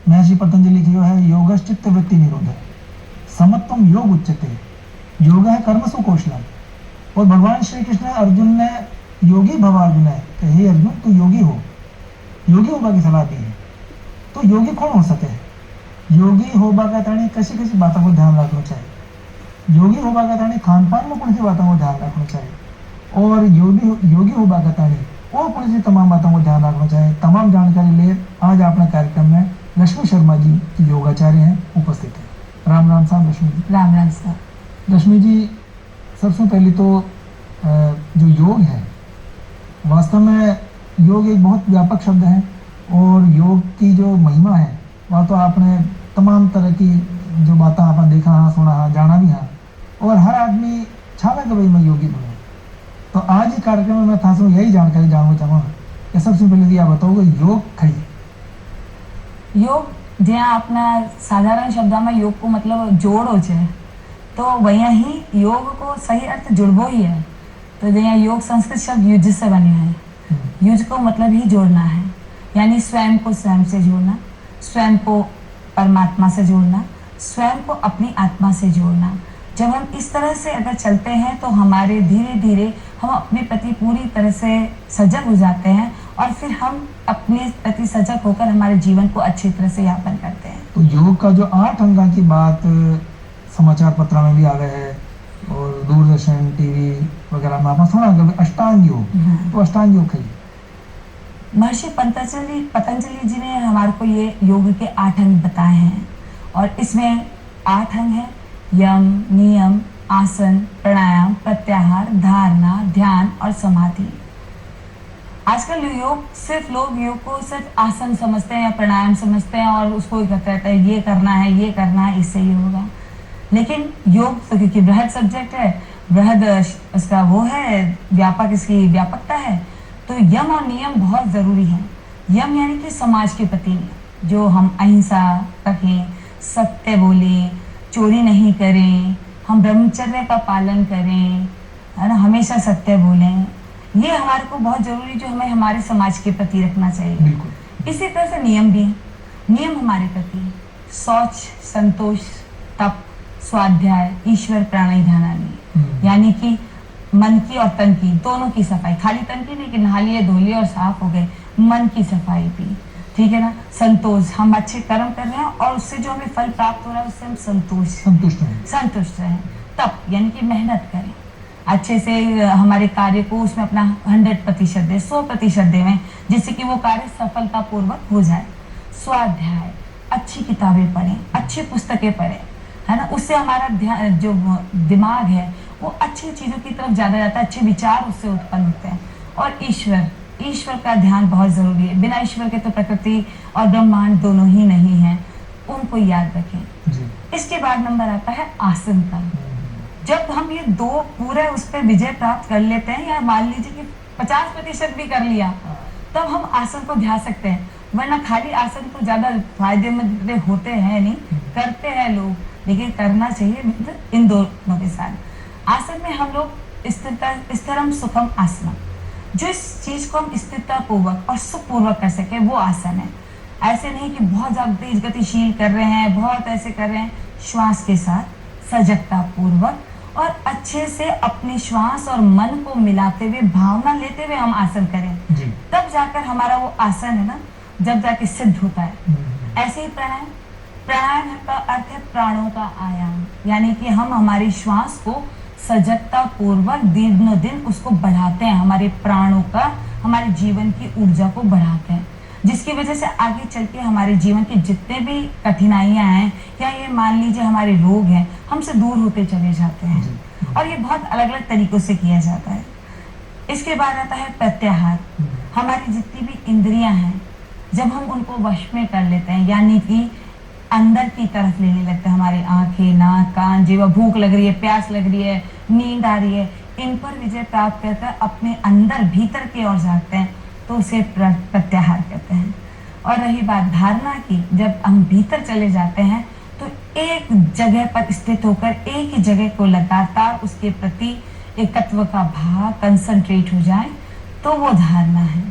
महर्षि पतंजलि की जो है योगश्चित्त वृत्ति निरोध है, समत्वम योग उच्चते, योग है कर्मसु कौशलम। और भगवान श्री कृष्ण अर्जुन ने योगी भव अर्जुन है कि हे अर्जुन तू योगी हो, योगी होबा की सलाह दी है। तो योगी कौन हो सके? योगी होबा का ताणी कसी कसी बातों को ध्यान रखना चाहिए। योगी होबा का ताणी खान पान में कौन सी बातों को ध्यान रखना चाहिए, और योगी होबा का ताणी और कौन सी तमाम बातों को ध्यान रखना चाहिए। तमाम जानकारी ले आज अपने कार्यक्रम में रश्मि शर्मा जी की योगाचार्य हैं उपस्थित है। राम राम साहब रश्मि जी। राम राम साहब। रश्मि जी, सबसे पहले तो जो योग है, वास्तव में योग एक बहुत व्यापक शब्द है, और योग की जो महिमा है वह तो आपने तमाम तरह की जो बातें आपने देखा हाँ, सुना हाँ, जाना भी हाँ, और हर आदमी चाहे कि भाई मैं योगी बनूँ। तो आज ही कार्यक्रम में मैं था यही जानकारी जानना चाहूँगा कि सबसे पहले तो यह बताओ कि योग कई योग જ્યાં આપના સાધારણ શબ્દમાં योग को मतलब जोड़ो છે, तो वहीं ही योग को सही अर्थ जुड़बो ही है। तो यहाँ योग संस्कृत शब्द युज से बने हैं। युज को मतलब ही जोड़ना है, यानी स्वयं को स्वयं से जोड़ना, स्वयं को परमात्मा से जोड़ना, स्वयं को अपनी आत्मा से जोड़ना। जब हम इस तरह से अगर चलते हैं तो हमारे धीरे धीरे हम अपने प्रति पूरी तरह से सजग हो जाते हैं, और फिर हम अपने प्रति सजग होकर हमारे जीवन को अच्छी तरह से यापन करते हैं। तो योग का जो 8 अंगा की बात समाचार पत्र में भी आ गए है, और दूरदर्शन टीवी वगैरह में आपने सुना कि अष्टांग योग। तो अष्टांग योग कई महर्षि पतंजलि जी ने हमारे को ये योग के 8 अंग बताए हैं, और इसमें 8 अंग है यम, नियम, आसन, प्राणायाम, प्रत्याहार, धारणा, ध्यान और समाधि। आजकल लोग योग को सिर्फ आसन समझते हैं या प्राणायाम समझते हैं, और उसको कहते रहते हैं ये करना है, इससे ये होगा। लेकिन योग तो क्योंकि बृहद सब्जेक्ट है, बृहद उसका वो है व्यापक, इसकी व्यापकता है, तो यम और नियम बहुत ज़रूरी है। यम यानी कि समाज के प्रति जो हम अहिंसा रखें, सत्य बोलें, चोरी नहीं करें, हम ब्रह्मचर्य का पालन करें, है ना, हमेशा सत्य बोलें, ये हमारे को बहुत जरूरी, जो हमें हमारे समाज के प्रति रखना चाहिए। इसी तरह से नियम भी, नियम हमारे प्रति शौच, संतोष, तप, स्वाध्याय, ईश्वर प्राणायाम, यानी कि मन की और तन की दोनों की सफाई, खाली तन की नहीं कि नहा लिए धो लिए और साफ हो गए, मन की सफाई भी, ठीक है ना। संतोष, हम अच्छे कर्म कर रहे हैं और उससे जो हमें फल प्राप्त हो रहा है उससे हम संतुष्ट रहें। तप यानी कि मेहनत करें, अच्छे से हमारे कार्य को उसमें अपना 100% दें, 100% दें, जिससे कि वो कार्य सफलतापूर्वक हो जाए। स्वाध्याय, अच्छी किताबें पढ़ें, अच्छी पुस्तकें पढ़ें, है ना, उससे हमारा जो दिमाग है वो अच्छी चीज़ों की तरफ ज़्यादा जाता है, अच्छे विचार उससे उत्पन्न होते हैं। और ईश्वर का ध्यान बहुत ज़रूरी है। बिना ईश्वर के तो प्रकृति और ब्रह्मांड दोनों ही नहीं है, उनको याद रखें। इसके बाद नंबर आता है आसन का। जब हम ये 2 पूरे उस पर विजय प्राप्त कर लेते हैं, या मान लीजिए कि 50% भी कर लिया, तब हम आसन को ध्यान सकते हैं। वरना खाली आसन तो ज़्यादा फायदेमंद होते हैं नहीं, करते हैं लोग, लेकिन करना चाहिए इन दोनों के साथ। आसन में हम लोग स्थिरम सुखम आसनम, जो इस चीज को हम स्थिरता पूर्वक और सुखपूर्वक कर सके वो आसन है। ऐसे नहीं कि बहुत ज्यादा तेज गतिशील कर रहे हैं, बहुत ऐसे कर रहे हैं। श्वास के साथ सजगता पूर्वक और अच्छे से अपने श्वास और मन को मिलाते हुए, भावना लेते हुए हम आसन करें, तब जाकर हमारा वो आसन है ना, जब जाके सिद्ध होता है। ऐसे ही प्राणायाम का अर्थ है प्राणों का आयाम, यानी कि हम हमारी श्वास को सजगता पूर्वक दिन उसको बढ़ाते हैं, हमारे प्राणों का, हमारे जीवन की ऊर्जा को बढ़ाते हैं, जिसकी वजह से आगे चल के हमारे जीवन की जितने भी कठिनाइयां हैं, या ये मान लीजिए हमारे रोग हैं, हमसे दूर होते चले जाते हैं। और ये बहुत अलग अलग तरीकों से किया जाता है। इसके बाद आता है प्रत्याहार। हमारी जितनी भी इंद्रियां हैं, जब हम उनको वश में कर लेते हैं, यानी कि अंदर की तरफ लेने लगते हैं, हमारी आंखें, नाक, कान, जीवा, भूख लग रही है, प्यास लग रही है, नींद आ रही है, इन पर विजय प्राप्त कर अपने अंदर भीतर की ओर जाते हैं, तो उसे प्रत्याहार कहते हैं। और रही बात धारणा की, जब हम भीतर चले जाते हैं तो एक जगह पर स्थित होकर एक ही जगह को लगातार उसके प्रति एकत्व का भाव, कंसंट्रेट हो जाए, तो वो धारणा है।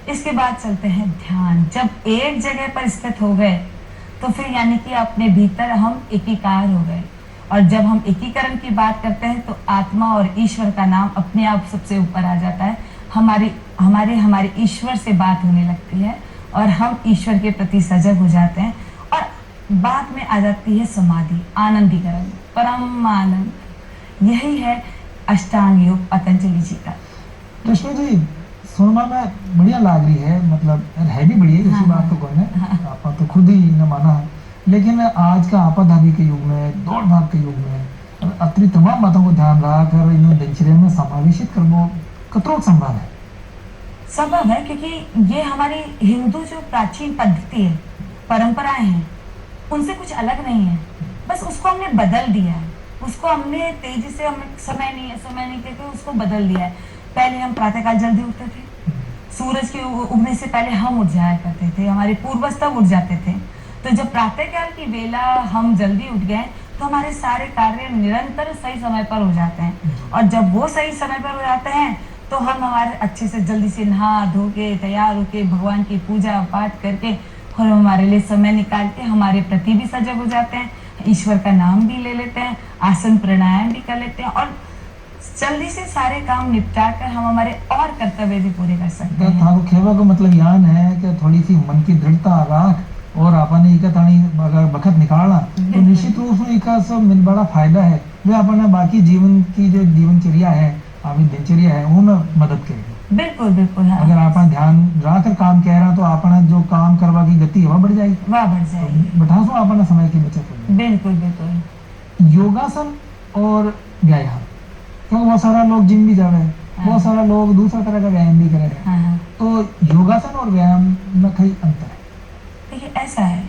इसके बाद चलते हैं ध्यान। जब एक जगह पर स्थित हो गए तो फिर यानी कि अपने भीतर हम एकीकार हो गए। और जब हम एकीकरण की बात करते हैं तो आत्मा और ईश्वर का नाम अपने आप सबसे ऊपर आ जाता है। हमारे ईश्वर से बात होने लगती है और हम ईश्वर के प्रति सजग हो जाते हैं। और बाद में आ जाती है समाधि, आनंदीकरण, परम आनंद। यही है अष्टांग योग पतंजलि जी का। रश्मि जी, सुनमा में बढ़िया लाग रही है, मतलब है भी बढ़िया, इसी हाँ, बात तो कोई नहीं, आपा तो खुद ही न माना है। लेकिन आज का आपाधापी के युग में, दौड़ भाग के युग में अत्री तमाम बातों को ध्यान रहा कर इन दिनचर्या में समावेशित करना कतरों संभव है। संभव है क्योंकि ये हमारी हिंदू जो प्राचीन पद्धति है, परंपराएं हैं, उनसे कुछ अलग नहीं है। बस उसको हमने बदल दिया है, उसको हमने तेजी से, हमें समय नहीं कहते, उसको बदल दिया है। पहले हम प्रातःकाल जल्दी उठते थे, सूरज के उगने से पहले हम उठ जाया करते थे, हमारे पूर्वज तब उठ जाते थे। तो जब प्रातःकाल की वेला हम जल्दी उठ गए तो हमारे सारे कार्य निरंतर सही समय पर हो जाते हैं। और जब वो सही समय पर हो जाते हैं तो हम हमारे अच्छे से जल्दी से नहा धो के तैयार होके भगवान की पूजा पाठ करके और हमारे लिए समय निकाल के हमारे प्रति भी सजग हो जाते हैं, ईश्वर का नाम भी ले लेते हैं, आसन प्राणायाम भी कर लेते हैं और जल्दी से सारे काम निपटा कर हम हमारे और कर्तव्य भी पूरे कर सकते हैं। थाको खेवा का मतलब यान है कि थोड़ी सी मन की दृढ़ता राख और आपने इका तानी अगर बखत निकाला तो निश्चित रूप से इका सब मिल बड़ा फायदा है, वे अपने बाकी जीवन की जो जीवनचर्या है, आपकी दिनचर्या है, वो में मदद करेगी। बिल्कुल बिल्कुल। हाँ। अगर आप ध्यान रखकर काम कह रहा तो अपना जो काम करवा की गति वह बढ़ जाएगी, वह बढ़ जाएगी। तो बठासो अपना समय की बचत होगी। बिल्कुल बिल्कुल। योगासन और व्यायाम, क्योंकि बहुत सारा लोग जिम भी जावे, बहुत सारा लोग दूसरा तरह का व्यायाम भी करे, हाँ। तो योगासन और व्यायाम में कई अंतर है। देखिए ऐसा है,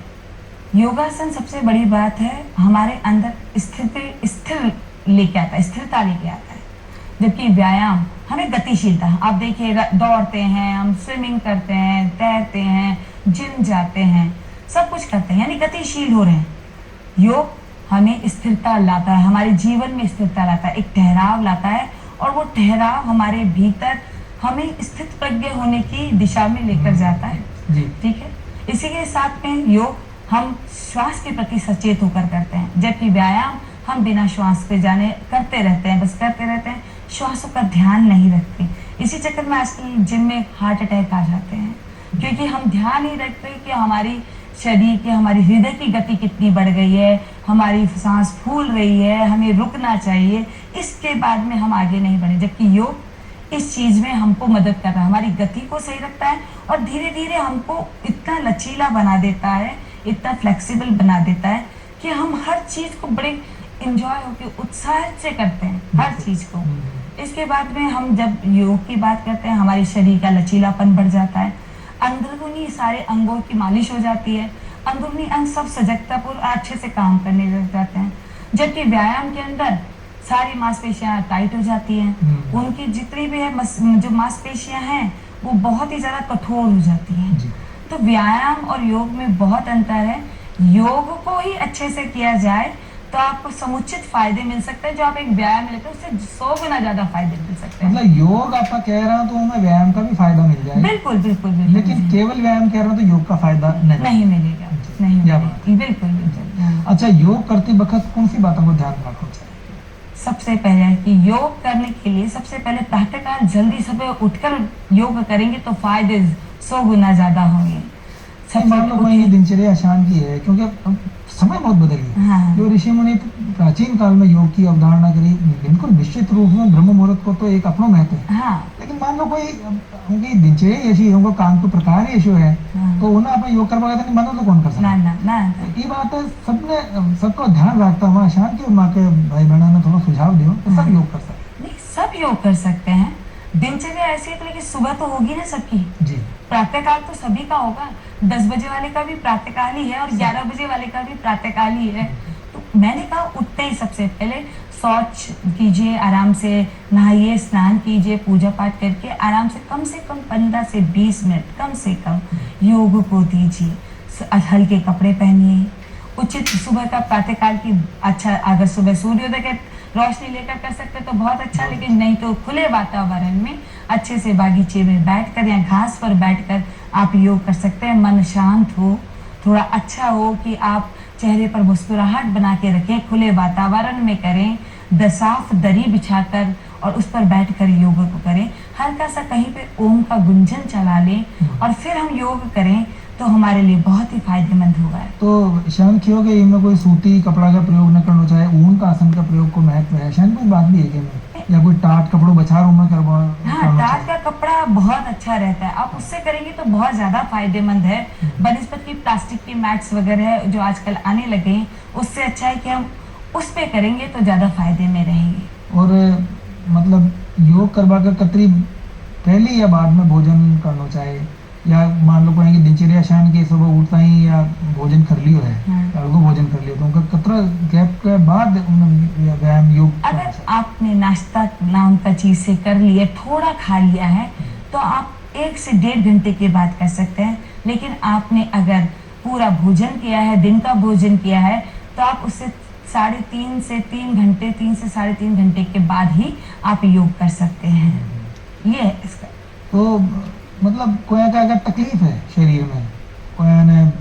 योगासन सबसे बड़ी बात है, हमारे अंदर स्थिर लेके आता है, स्थिरता लेके आता है। जबकि व्यायाम हमें गतिशीलता, आप देखिए दौड़ते हैं, हम स्विमिंग करते हैं, तैरते हैं, जिम जाते हैं, सब कुछ करते हैं, यानी गतिशील हो रहे हैं। योग हमें स्थिरता लाता है, हमारे जीवन में स्थिरता लाता है, एक ठहराव लाता है और वो ठहराव हमारे भीतर हमें स्थित प्रज्ञ होने की दिशा में लेकर जाता है। ठीक है। इसी के साथ में योग हम श्वास के प्रति सचेत होकर करते हैं, जबकि व्यायाम हम बिना श्वास पे जाने करते रहते हैं, बस करते रहते हैं, श्वासों का ध्यान नहीं रखते। इसी चक्कर में आजकल जिम में हार्ट अटैक आ जाते हैं, क्योंकि हम ध्यान नहीं रखते कि हमारी शरीर की, हमारी हृदय की गति कितनी बढ़ गई है, हमारी सांस फूल रही है, हमें रुकना चाहिए, इसके बाद में हम आगे नहीं बढ़े। जबकि योग इस चीज में हमको मदद कर रहा है, हमारी गति को सही रखता है और धीरे धीरे हमको इतना लचीला बना देता है, इतना फ्लेक्सिबल बना देता है कि हम हर चीज को बड़े इंजॉय होकर उत्साह से करते हैं, हर चीज को। इसके बाद में हम जब योग की बात करते हैं, हमारे शरीर का लचीलापन बढ़ जाता है, अंदरूनी सारे अंगों की मालिश हो जाती है, अंदरूनी अंग सब सजगता पूर्व अच्छे से काम करने लग जाते हैं। जबकि व्यायाम के अंदर सारी मांसपेशियां टाइट हो जाती हैं, उनकी जितनी भी है जो मांसपेशियां हैं वो बहुत ही ज्यादा कठोर हो जाती हैं। तो व्यायाम और योग में बहुत अंतर है। योग को ही अच्छे से किया जाए तो आपको समुचित फायदे मिल सकते हैं, जो आप एक व्यायाम लेते हैं उससे 100 गुना ज्यादा फायदे मिल सकते हैं। मतलब योग आपका कह रहा तो हमें व्यायाम का भी फायदा मिल जाएगा। बिल्कुल बिल्कुल। लेकिन केवल व्यायाम कह रहा तो योग का फायदा नहीं मिलेगा, नहीं मिलेगा। बिल्कुल बिल्कुल। अच्छा, योग करते वक्त कौन सी बातों को ध्यान रखना चाहिए? सबसे पहले कि योग करने के लिए सबसे पहले प्रातःकाल जल्दी सुबह उठकर योग करेंगे तो फायदे 100 गुना ज्यादा होंगे। मान लो कोई दिनचर्या आसान की है, क्योंकि समय बहुत बदल गया। हाँ। जो ऋषि मुनि प्राचीन काल में योग की अवधारणा करी, बिल्कुल निश्चित रूप में ब्रह्म मुहूर्त को तो एक अपना महत्व है। हाँ। लेकिन मान लो कोई उनकी दिनचर्या ऐसी, उनको काम के प्रकार ऐसे है, तो उन्हें अपना योग करवा तो मानो तो कौन कर सकता है? ये बात है, सबने सबको ध्यान रखता हुआ शांति और माँ के भाई बहनों ने थोड़ा सुझाव दियो तो सब योग कर सकते। नहीं, सब योग कर सकते हैं। दिनचर्या ऐसी है, लेकिन सुबह तो होगी ना सबकी। जी। प्रातःकाल तो सभी का होगा, 10 बजे वाले का भी प्रातःकाल ही है और 11 बजे वाले का भी प्रातःकाल ही है। तो मैंने कहा उठते ही सबसे पहले शौच कीजिए, आराम से नहाइए, स्नान कीजिए, पूजा पाठ करके आराम से कम 15 से 20 मिनट कम से कम योग को दीजिए। हल्के कपड़े पहनिए, उचित सुबह का प्रातःकाल की, अच्छा अगर सुबह सूर्योदय के रोशनी लेकर कर सकते तो बहुत अच्छा, लेकिन नहीं तो खुले वातावरण में अच्छे से बागीचे में बैठकर या घास पर बैठकर आप योग कर सकते हैं। मन शांत हो, थोड़ा अच्छा हो कि आप चेहरे पर मुस्कुराहट बना के रखें, खुले वातावरण में करें, साफ दरी बिछाकर और उस पर बैठकर योग को करें। हल्का सा कहीं पे ओम का गुंजन चला लें और फिर हम योग करें तो हमारे लिए बहुत ही फायदेमंद होगा। तो शायद क्यों कि इनमें कोई सूती कपड़ा का प्रयोग न करना चाहे, ऊन का आसन का प्रयोग को महत्व है, शायद कोई बात भी है कि मैं या कोई टाट कपड़ों बचार में करवा हाँ, टाट का कपड़ा बहुत अच्छा रहता है, आप उससे करेंगे तो बहुत ज्यादा फायदेमंद है बनिस्पत की प्लास्टिक की मैट्स वगैरह जो आजकल आने लगे हैं, उससे अच्छा है कि हम उस पे करेंगे तो ज्यादा फायदे में रहेंगे। और मतलब योग करवा कर कतरी पहले या बाद में भोजन करना चाहिए, या मान लो कहेंगे दिनचर्या शान के सुबह उठता ही या भोजन कर लियो है, अर्घो भोजन कर लियो, तो उनका कतरा गैप के बाद व्यायाम योग अगर आपने नाश्ता नाम का चीज से कर लिया, थोड़ा खा लिया है, तो आप 1 से 1.5 घंटे के बाद कर सकते हैं। लेकिन आपने अगर पूरा भोजन किया है, दिन का भोजन किया है, तो आप उससे 3.5 से 3 घंटे, 3 से 3.5 घंटे के बाद ही आप योग कर सकते हैं। ये है इसका। तो मतलब कोई का अगर तकलीफ है शरीर में, कोई ने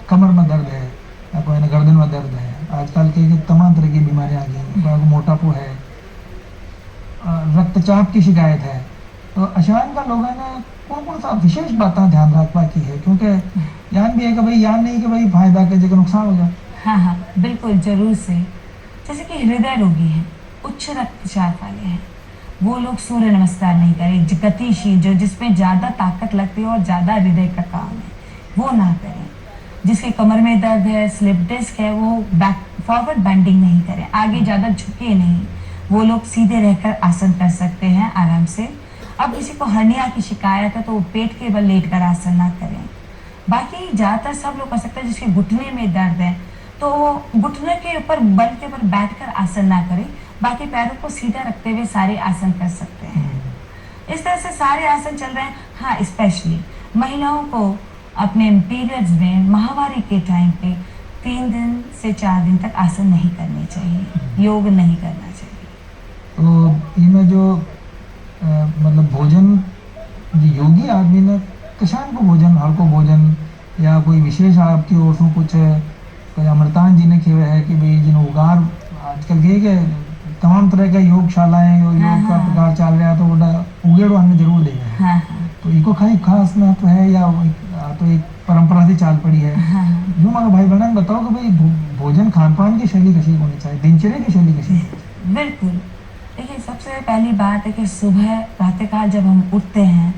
कमर में दर्द है या कोई ने गर्दन में दर्द है, आजकल के तमाम तरह की बीमारियां आ गई, कोई को मोटापा है, रक्तचाप की शिकायत है, तो अशान का लोगों ने कौन कौन सा विशेष बातें ध्यान रखवा की है, क्योंकि यान भी है कि भाई यान नहीं कि भाई फायदा के जगह नुकसान हो जाए। हाँ हाँ बिल्कुल जरूर से। जैसे कि हृदय रोगी हैं, उच्च रक्तचाप वाले हैं, वो लोग सूर्य नमस्कार नहीं करें, गतिशील जो जिसमें ज़्यादा ताकत लगती है और ज़्यादा हृदय का काम है वो ना करें। जिसके कमर में दर्द है, स्लिप डिस्क है, वो बैक फॉरवर्ड बेंडिंग नहीं करें, आगे ज़्यादा झुके नहीं, वो लोग सीधे रहकर आसन कर सकते हैं आराम से। अब किसी को हर्निया की शिकायत है तो वो पेट के बल लेट कर आसन ना करें। बाकी ज़्यादातर सब लोग कर सकते हैं। जिसके घुटने में दर्द है तो घुटने के ऊपर बल के ऊपर बैठकर आसन ना करें, बाकी पैरों को सीधा रखते हुए सारे आसन कर सकते हैं। इस तरह से सारे आसन चल रहे हैं। हाँ, स्पेशली महिलाओं को अपने पीरियड्स में, माहवारी के टाइम पे 3 दिन से 4 दिन तक आसन नहीं करने चाहिए, योग नहीं करना चाहिए। तो इनमें जो मतलब भोजन जो योगी आदमी ने कशान को भोजन, हल्को भोजन या कोई विशेष आपकी ओर से कुछ कोई अमृतान जी ने किया है कि भाई जिन उगार आजकल के तमाम तरह का योगशालाएं योग का प्रकार चल रहा है, तो वो उगेड़ो हमें जरूर देगा। हाँ, तो इको खाली खास महत्व है या तो एक परंपरा से चाल पड़ी है। जो मगर भाई बहन बताओ कि भाई भोजन खान पान की शैली कैसी होनी चाहिए, दिनचर्या की शैली कैसी? बिल्कुल, देखिए सबसे पहली बात है कि सुबह प्रातःकाल जब हम उठते हैं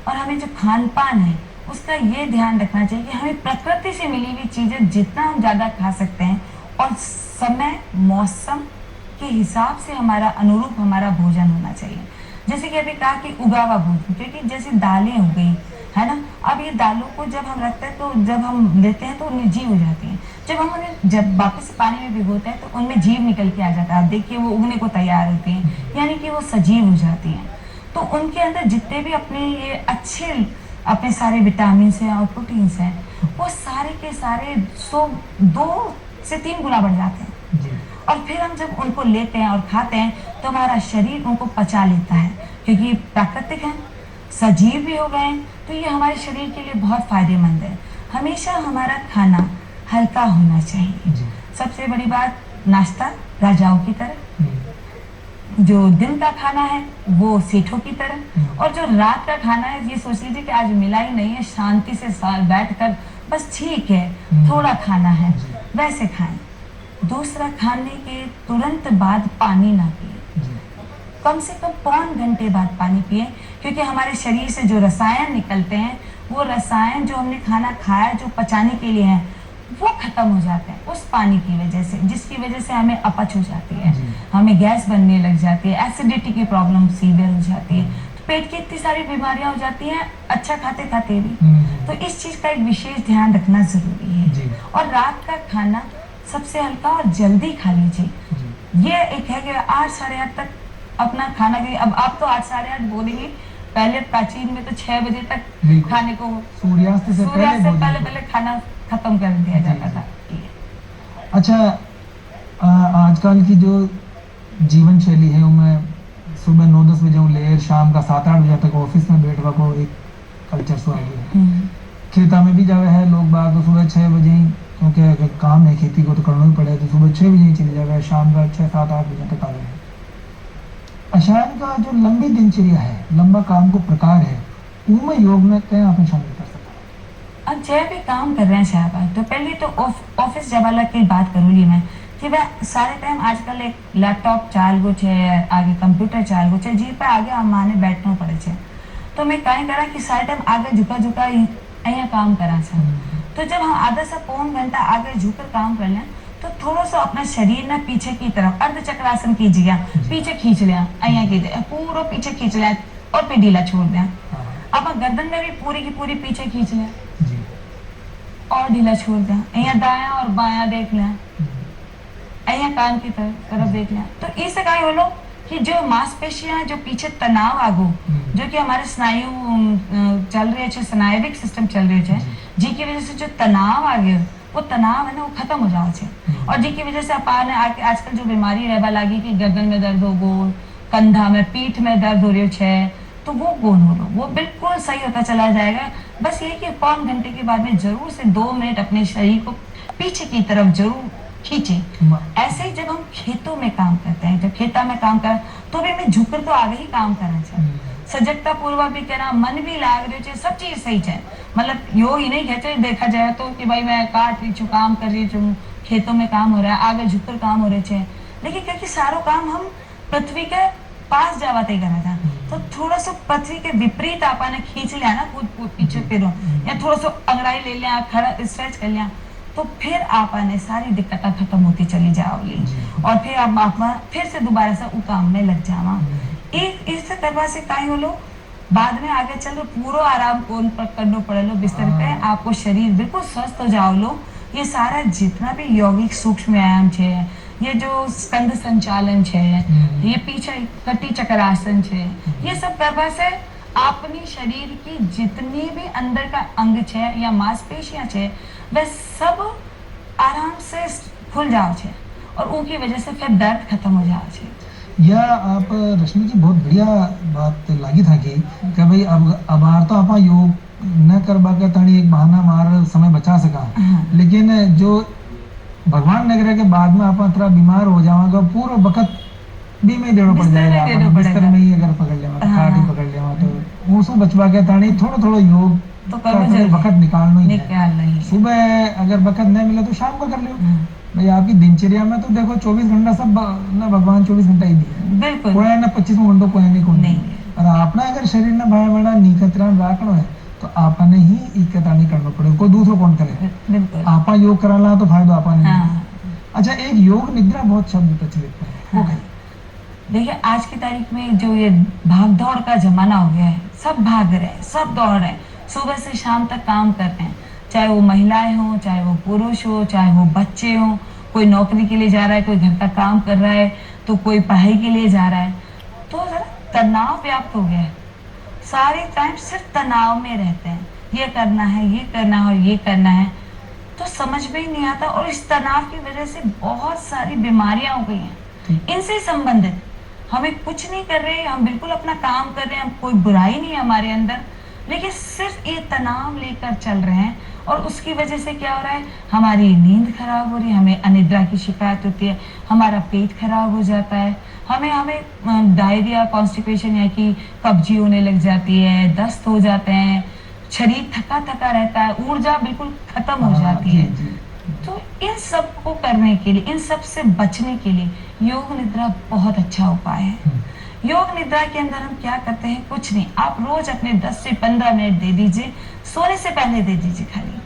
और हमें जो खान पान है उसका ये ध्यान रखना चाहिए कि हमें प्रकृति से मिली हुई चीज़ें जितना हम ज़्यादा खा सकते हैं और समय मौसम के हिसाब से हमारा अनुरूप हमारा भोजन होना चाहिए। जैसे कि अभी कहा कि उगा हुआ भोजन, क्योंकि जैसे दालें हो गई है ना, अब ये दालों को जब हम रखते हैं तो जब हम लेते हैं तो निर्जीव हो जाती हैं। जब हम उन्हें जब वापस पानी में भिगोते हैं तो उनमें जीव निकल के आ जाता है। देखिए वो उगने को तैयार होती हैं, यानी कि वो सजीव हो जाती हैं। तो उनके अंदर जितने भी अपने ये अच्छे अपने सारे विटामिन हैं और प्रोटीन्स हैं, वो सारे के सारे 2 से 3 गुना बढ़ जाते हैं। और फिर हम जब उनको लेते हैं और खाते हैं तो हमारा शरीर उनको पचा लेता है, क्योंकि प्राकृतिक है, सजीव भी हो गए हैं, तो ये हमारे शरीर के लिए बहुत फायदेमंद है। हमेशा हमारा खाना हल्का होना चाहिए। सबसे बड़ी बात, नाश्ता राजाओं की तरह, जो दिन का खाना है वो सेठों की तरह, और जो रात का खाना है ये सोच लीजिए कि आज मिला ही नहीं है, शांति से बैठकर बस ठीक है थोड़ा खाना है वैसे खाएं। दूसरा, खाने के तुरंत बाद पानी ना पिए, कम से कम 1.25 घंटे बाद पानी पिए, क्योंकि हमारे शरीर से जो रसायन निकलते हैं वो रसायन जो हमने खाना खाया जो पचाने के लिए हैं वो खत्म हो जाते हैं उस पानी की वजह से, जिसकी वजह से हमें अपच हो जाती है, हमें गैस बनने लग जाती है, एसिडिटी की प्रॉब्लम सीवियर हो जाती है, तो पेट की इतनी सारी बीमारियां हो जाती हैं अच्छा खाते खाते भी। तो इस चीज का एक विशेष ध्यान रखना जरूरी है। और रात का खाना सबसे हल्का और जल्दी खा लीजिए। ये एक है कि 8 साढ़े 8 तक अपना खाना खाइए। अब आप तो 8 साढ़े 8 बोलेंगे, पहले प्राचीन में तो 6 बजे तक खाने को सूर्यास्त से पहले खाना खत्म कर दिया जाता था। अच्छा, आजकल की जो जीवन शैली है उनमें सुबह 9-10 बजे ले शाम का 7-8 बजे तक ऑफिस में बैठवा को एक कल्चर सो आ गया है। खेता में भी जावे है लोग बाग तो सुबह 6 बजे ही, क्योंकि अगर काम है खेती को तो करना ही पड़े, तो सुबह 6 बजे ही चले जावे, शाम का 6, 7, 8 बजे तक आवे है। अशायन का जो लंबी दिनचर्या है, लंबा काम को प्रकार है, उनमें योग में क्या आप शामिल कर सकते अब जब भी काम कर रहे हैं साहब, तो पहले तो ऑफिस जवाला की बात करूँगी मैं कि वह सारे टाइम आजकल एक लैपटॉप चालू है, आगे कंप्यूटर चालू है, जी पे आगे हमारे बैठना पड़े छे, तो मैं कहीं करा कि सारे टाइम आगे झुका झुका अहिया काम करा छे। तो जब हम आधा से पौन घंटा आगे झुककर काम कर लें, तो थोड़ा सा अपना शरीर ना पीछे की तरफ अर्ध चक्रासन कीजिए, पीछे खींच लिया, अहिया कीजिए, पूरा पीछे खींच लिया और फिर ढीला छोड़ दिया। अब गर्दन में भी पूरी की पूरी पीछे खींच लिया और ढीला छोड़ दिया, अहिया दाया और बाया देख लिया, अहिया कान की तरफ देख लिया। तो इससे क्या बोलो कि जो मांसपेशियां जो पीछे तनाव आगो, जो कि हमारे स्नायु चल रहे छे, स्नायविक सिस्टम चल रहे छे, जी की वजह से जो तनाव आ गया, वो तनाव है ना, वो खत्म हो जाओ छे। और जी की वजह से अपन आजकल जो बीमारी रहबा लागी कि गर्दन में दर्द हो गो, कंधा में, पीठ में दर्द हो रही है, तो वो गोन हो लो, वो बिल्कुल सही होता चला जाएगा। बस ये कि पौन घंटे के बाद में जरूर से 2 मिनट अपने शरीर को पीछे की तरफ जरूर खींचे। ऐसे ही जब हम खेतों में काम करते हैं, जब खेता में काम कर, तो भी मैं झुककर तो आगे ही काम करना चाहिए, सजगता पूर्वक भी करना, मन भी लाग रहे, सब चीज सही है। मतलब यो ही नहीं कहते देखा जाए तो कि भाई मैं काट रही हूँ, काम कर रही हूँ, खेतों में काम हो रहा है, आगे झुककर काम हो रहे छे, लेकिन क्योंकि सारो काम हम पृथ्वी के पास जावाते ही करना था, तो थोड़ा सा पृथ्वी के विपरीत आपने खींच लिया ना, कूद पीछे फिरो, या थोड़ा सा अंगड़ाई ले लिया, खड़ा स्ट्रेच कर लिया, तो फिर आपने सारी दिक्कतें खत्म होती चली जाओगी और फिर आप फिर से दोबारा से वो काम में लग जावा। इस तरह से कहीं हो लो, बाद में आगे चलो पूरा आराम कौन पर करना पड़े लो बिस्तर पे, आपको शरीर बिल्कुल स्वस्थ हो जाओ लो। ये सारा जितना भी यौगिक सूक्ष्म व्यायाम छे, ये जो स्कंद संचालन छे, ये पीछे कटी चक्रासन छे, ये सब करवा से अपनी शरीर की जितनी भी अंदर का अंग छे या मांसपेशियां छे, वह सब आराम से खुल जाओ छे और उनकी वजह से फिर दर्द खत्म हो जाओ छे। या आप रश्मि जी बहुत बढ़िया बात लागी था कि भाई अब आर तो आप योग न करवा के तनी एक बहाना मार समय बचा सका, लेकिन जो भगवान नगर के बाद में आप थोड़ा बीमार हो जाओगे, पूरा वक्त भी में देना पड़ जाएगा, बिस्तर में ही अगर पकड़ लेवा, खाट ही पकड़ लेवा, तो वो सब बचवा के तानी थोड़ा योग तो वक्त निकालना ही है। सुबह अगर वक्त नहीं मिला तो शाम को कर लो। भाई आपकी दिनचर्या में तो देखो 24 घंटा सब ना भगवान 24 घंटा ही दिया, बिल्कुल कोई ना 25 घंटों कोई नहीं और आपना अगर शरीर ना भाई बड़ा निकतरान राखनो है, तो आपने ही इकतानी करना पड़ेगा, कोई दूसरा कौन करे, बिल्कुल आपा योग कराला तो फायदा आपने। अच्छा, एक योग निद्रा बहुत शब्द प्रचलित है, देखिए आज की तारीख में जो ये भाग दौड़ का जमाना हो गया है, सब भाग रहे हैं, सब दौड़ रहे हैं, सुबह से शाम तक काम कर रहे हैं, चाहे वो महिलाएं हो, चाहे वो पुरुष हो, चाहे वो बच्चे हो, कोई नौकरी के लिए जा रहा है, कोई घर का काम कर रहा है, तो कोई पढ़ाई के लिए जा रहा है, तो जरा तनाव व्याप्त हो गया है, सारे टाइम सिर्फ तनाव में रहते हैं, ये करना है, ये करना है, ये करना है, तो समझ में ही नहीं आता। और इस तनाव की वजह से बहुत सारी बीमारियां हो गई हैं इनसे संबंधित। हमें कुछ नहीं कर रहे, हम बिल्कुल अपना काम कर रहे हैं, कोई बुराई नहीं है हमारे अंदर, लेकिन सिर्फ ये तनाव लेकर चल रहे हैं और उसकी वजह से क्या हो रहा है, हमारी नींद खराब हो रही है, हमें अनिद्रा की शिकायत होती है, हमारा पेट खराब हो जाता है, हमें डायरिया, कॉन्स्टिपेशन या कि कब्जी होने लग जाती है, दस्त हो जाते हैं, शरीर थका थका रहता है, ऊर्जा बिल्कुल खत्म हो जाती है। तो इन सब को करने के लिए, इन सब से बचने के लिए योग निद्रा बहुत अच्छा उपाय है। योग निद्रा के अंदर हम क्या करते हैं, कुछ नहीं, आप रोज अपने 10 से 15 मिनट दे दीजिए, सोने से पहले दे दीजिए, खाली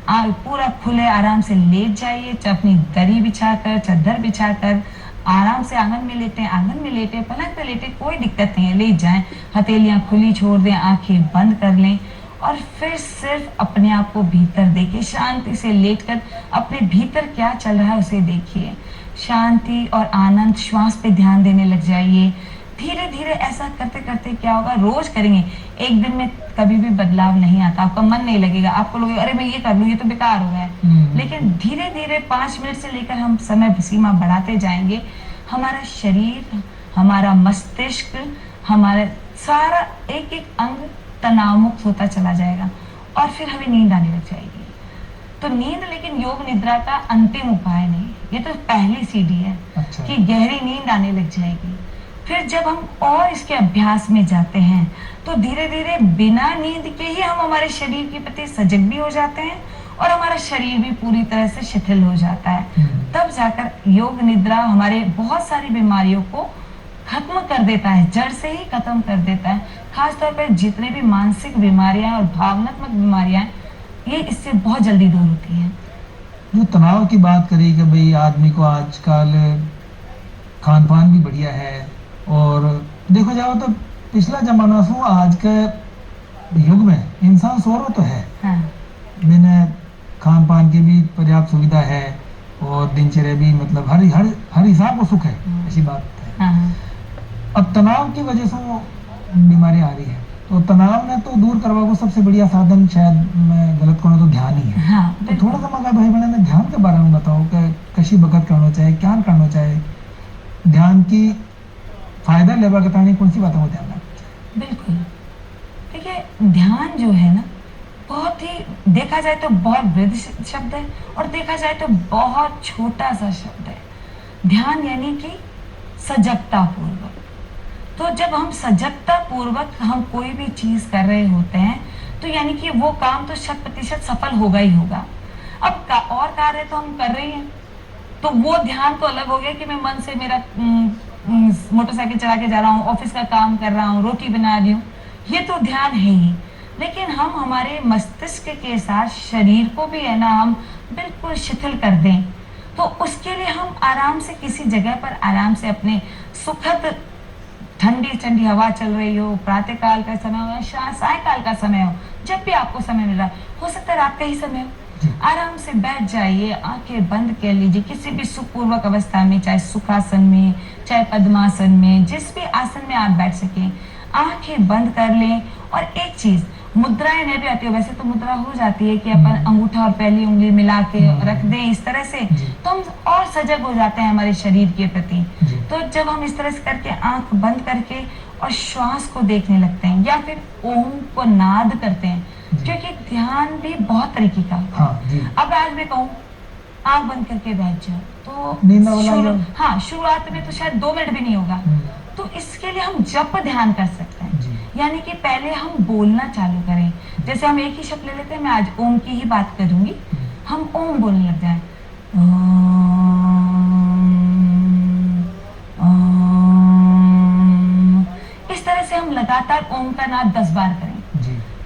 आप पूरा खुले आराम से लेट जाइए, अपनी दरी बिछाकर, चादर बिछाकर आराम से आंगन में लेटे, आंगन में लेटे, पलंग पे लेटे, कोई दिक्कत नहीं है, लेट जाएं, हथेलियां खुली छोड़ दें, आंखें बंद कर लें और फिर सिर्फ अपने आप को भीतर देखिए, शांति से लेटकर अपने भीतर क्या चल रहा है उसे देखिए, शांति और आनंद, श्वास पे ध्यान देने लग जाइए। धीरे धीरे ऐसा करते करते क्या होगा, रोज करेंगे, एक दिन में कभी भी बदलाव नहीं आता, आपका मन नहीं लगेगा, आपको लगेगा अरे मैं ये कर लूँ, ये तो बेकार हो गया है। लेकिन धीरे धीरे 5 मिनट से लेकर हम समय सीमा बढ़ाते जाएंगे, हमारा शरीर, हमारा मस्तिष्क, हमारा सारा एक एक अंग तनाव मुक्त होता चला जाएगा और फिर हमें नींद आने लग जाएगी। तो नींद लेकिन योग निद्रा का अंतिम उपाय नहीं, ये तो पहली सीढ़ी है। अच्छा। कि गहरी नींद आने लग जाएगी। फिर जब हम और इसके अभ्यास में जाते हैं तो धीरे धीरे बिना नींद के ही हम हमारे शरीर के प्रति सजग भी हो जाते हैं और हमारा शरीर भी पूरी तरह से शिथिल हो जाता है। तब जाकर योग निद्रा हमारे बहुत सारी बीमारियों को खत्म कर देता है, जड़ से ही खत्म कर देता है। खासतौर पर जितने भी मानसिक बीमारियां और भावनात्मक बीमारियां हैं, ये इससे बहुत जल्दी दूर होती हैं। जो तनाव की बात करी कि भाई आदमी को आजकल खान पान भी बढ़िया है, और देखो जाओ तो पिछला जमाना से आज के युग में इंसान सो रहा तो है। हाँ। मैंने खान पान की भी पर्याप्त सुविधा है और दिनचर्या भी मतलब हर हिसाब को सुख है, ऐसी बात है। हाँ। अब तनाव की वजह से बीमारी आ रही है, तो तनाव ने तो दूर करवा को सबसे बढ़िया साधन, शायद मैं गलत कहूँ तो ध्यान ही है। हाँ, तो थोड़ा सा मगर भाई बहन ध्यान के बारे में बताओ कि कशी बखत करना चाहिए, क्या करना चाहिए, ध्यान की फायदा लेवा के तानी कौन सी बातों को ध्यान रखना। बिल्कुल, देखिए ध्यान जो है ना, बहुत ही देखा जाए तो बहुत वृद्ध शब्द है और देखा जाए तो बहुत छोटा सा शब्द है। ध्यान यानी कि सजगता पूर्वक। तो जब हम सजगता पूर्वक हम कोई भी चीज कर रहे होते हैं तो यानी कि वो काम तो 100% सफल होगा ही होगा। अब और कार्य तो हम कर रहे हैं, तो वो ध्यान तो अलग हो गया कि मैं मन से मेरा मोटरसाइकिल चला के जा रहा हूँ, ऑफिस का काम कर रहा हूँ, रोटी बना रही हूँ, ये तो ध्यान है ही। लेकिन हम हमारे मस्तिष्क के साथ शरीर को भी है ना, हम बिल्कुल शिथिल कर दें, तो उसके लिए हम आराम से किसी जगह पर आराम से अपने सुखद ठंडी ठंडी हवा चल रही हो, प्रातःकाल का समय हो या सायकाल का समय हो, जब भी आपको समय मिल रहा है, हो सकता है रात का ही समय हो, आराम से बैठ जाइए, आंखें बंद कर लीजिए किसी भी सुखपूर्वक अवस्था में, चाहे सुखासन में, चाहे पद्मासन में, जिस भी आसन में आप बैठ सकें, आंखें बंद कर लें। और एक चीज, मुद्राएं नहीं भी आती हो, वैसे तो मुद्रा हो जाती है कि अपन अंगूठा और पहली उंगली मिला के रख दें इस तरह से, तो हम और सजग हो जाते हैं हमारे शरीर के प्रति। तो जब हम इस तरह से करके आंख बंद करके और श्वास को देखने लगते हैं या फिर ओम को नाद करते हैं, क्योंकि ध्यान भी बहुत तरीके का होता है। अब आज मैं कहूँ आंख बंद करके बैठ जाओ तो हाँ, शुरुआत में तो शायद 2 मिनट भी नहीं होगा, तो इसके लिए हम जप ध्यान कर सकते हैं। यानी कि पहले हम बोलना चालू करें, जैसे हम एक ही शब्द ले लेते हैं, मैं आज ओम की ही बात करूंगी, हम ओम बोलने लग जाएं, इस तरह से हम लगातार ओम का नाद 10 बार करें।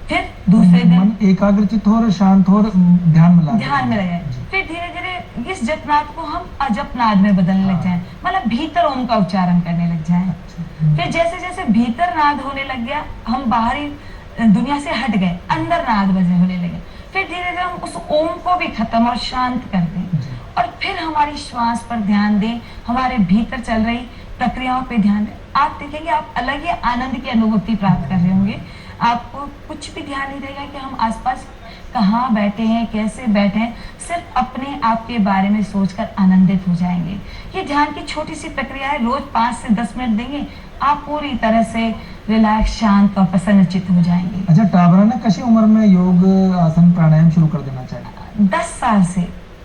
फिर दूसरे दिन एकाग्रचित हो और शांत हो, ध्यान में लगे। फिर धीरे धीरे इस जपनाद को हम अजपनाद में बदलने लग जाएं, मतलब भीतर ओम का उच्चारण करने लग जाएं। फिर जैसे जैसे भीतर नाद होने लग गया, हम बाहरी दुनिया से हट गए, अंदर नाद बजे होने लगे। फिर धीरे धीरे हम उस ओम को भी खत्म और शांत कर दें और फिर हमारी श्वास पर ध्यान दें, हमारे भीतर चल रही प्रक्रियाओं पे ध्यान दें। आप देखेंगे आप अलग ही आनंद की अनुभूति प्राप्त कर रहे होंगे। आपको कुछ भी ध्यान नहीं रहेगा कि हम आसपास कहाँ बैठे हैं, कैसे बैठे हैं, सिर्फ अपने आप के बारे में सोचकर आनंदित हो जाएंगे। ये ध्यान की छोटी सी प्रक्रिया है, रोज 5 से 10 मिनट देंगे, आप पूरी तरह से रिलैक्स, शांत और प्रसन्नचित्त हो जाएंगे। अच्छा, टाबरा ने कशी उम्र में योग आसन प्राणायाम शुरू कर देना चाहिए?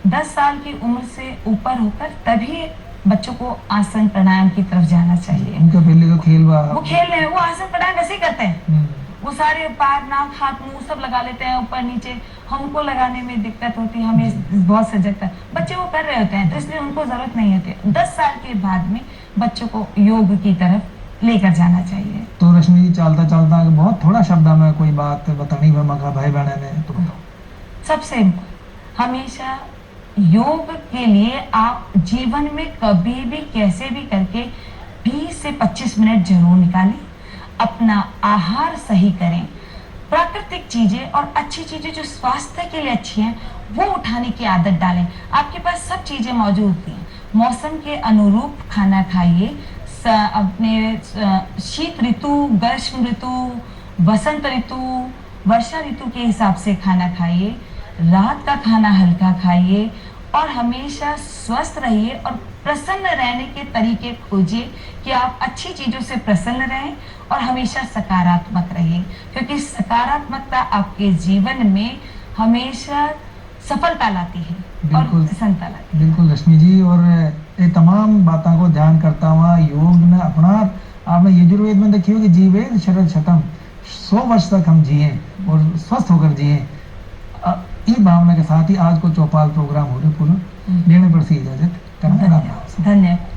10 साल की उम्र से ऊपर होकर तभी बच्चों को आसन प्राणायाम की तरफ जाना चाहिए। उनका पहले तो खेल वो खेल रहे हैं, वो आसन प्राणायाम ऐसे ही करते हैं, वो सारे पैर, नाक, हाथ, मुंह सब लगा लेते हैं ऊपर नीचे। हमको लगाने में दिक्कत होती है, हमें बहुत सजगता, बच्चे वो कर रहे होते हैं, तो इसलिए उनको जरूरत नहीं होती। 10 साल के बाद में बच्चों को योग की तरफ लेकर जाना चाहिए। तो रश्मि जी, चलता चलता बहुत थोड़ा शब्द में कोई बात बतानी मगा भाई बहन ने तो बताओ। सबसे हमेशा योग के लिए आप जीवन में कभी भी कैसे भी करके 20 से 25 मिनट जरूर निकालें। अपना आहार सही करें, प्राकृतिक चीजें और अच्छी चीजें जो स्वास्थ्य के लिए अच्छी हैं वो उठाने की आदत डालें। आपके पास सब चीजें मौजूद होती हैं, मौसम के अनुरूप खाना खाइए। अपने शीत ऋतु, ग्रीष्म ऋतु, बसंत ऋतु, वर्षा ऋतु के हिसाब से खाना खाइए। रात का खाना हल्का खाइए और हमेशा स्वस्थ रहिए और प्रसन्न रहने के तरीके खोजिए कि आप अच्छी चीजों से प्रसन्न रहें और हमेशा सकारात्मक रहिए, क्योंकि सकारात्मकता आपके जीवन में हमेशा सफलता लाती है और बिल्कुल। प्रसन्नता लाती है। बिल्कुल लक्ष्मी जी, और ये तमाम बातों को ध्यान करता हुआ योग ने अपना, आपने यजुर्वेद में देखी होगी, जीवेद शरद शतम, 100 वर्ष तक हम जिए और स्वस्थ होकर जिए। इस भावना के साथ ही आज को चौपाल प्रोग्राम हो रहे पूर्ण लेने पर से इजाजत। धन्यवाद।